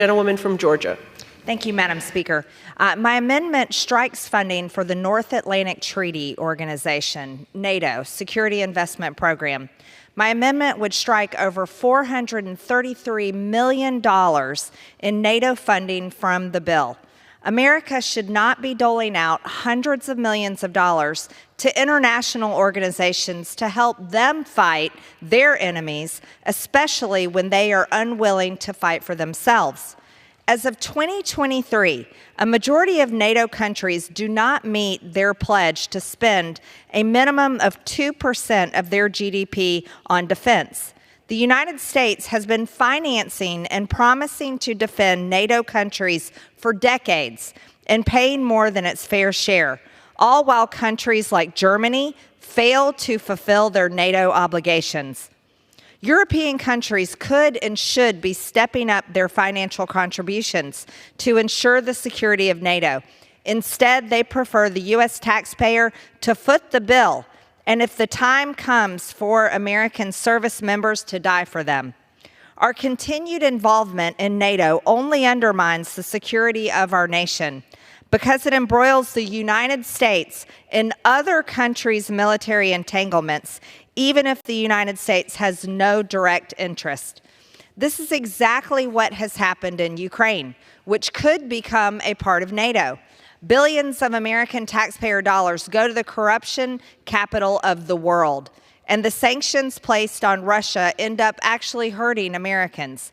Gentlewoman from Georgia. Thank you, Madam Speaker. My amendment strikes funding for the North Atlantic Treaty Organization, NATO, Security Investment Program. My amendment would strike over $433 million in NATO funding from the bill. America should not be doling out hundreds of millions of dollars to international organizations to help them fight their enemies, especially when they are unwilling to fight for themselves. As of 2023, a majority of NATO countries do not meet their pledge to spend a minimum of 2% of their GDP on defense. The United States has been financing and promising to defend NATO countries for decades and paying more than its fair share, all while countries like Germany fail to fulfill their NATO obligations. European countries could and should be stepping up their financial contributions to ensure the security of NATO. Instead, they prefer the U.S. taxpayer to foot the bill, and if the time comes for American service members to die for them. Our continued involvement in NATO only undermines the security of our nation because it embroils the United States in other countries' military entanglements, even if the United States has no direct interest. This is exactly what has happened in Ukraine, which could become a part of NATO. Billions of American taxpayer dollars go to the corruption capital of the world, and the sanctions placed on Russia end up actually hurting Americans.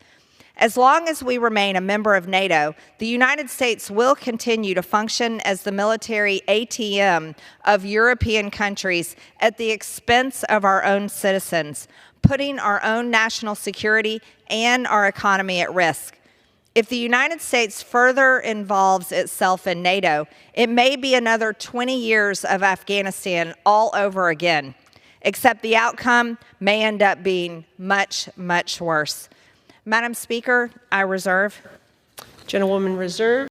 As long as we remain a member of NATO, the United States will continue to function as the military ATM of European countries at the expense of our own citizens, putting our own national security and our economy at risk. If the United States further involves itself in NATO, it may be another 20 years of Afghanistan all over again, except the outcome may end up being much, much worse. Madam Speaker, I reserve. Gentlewoman reserved.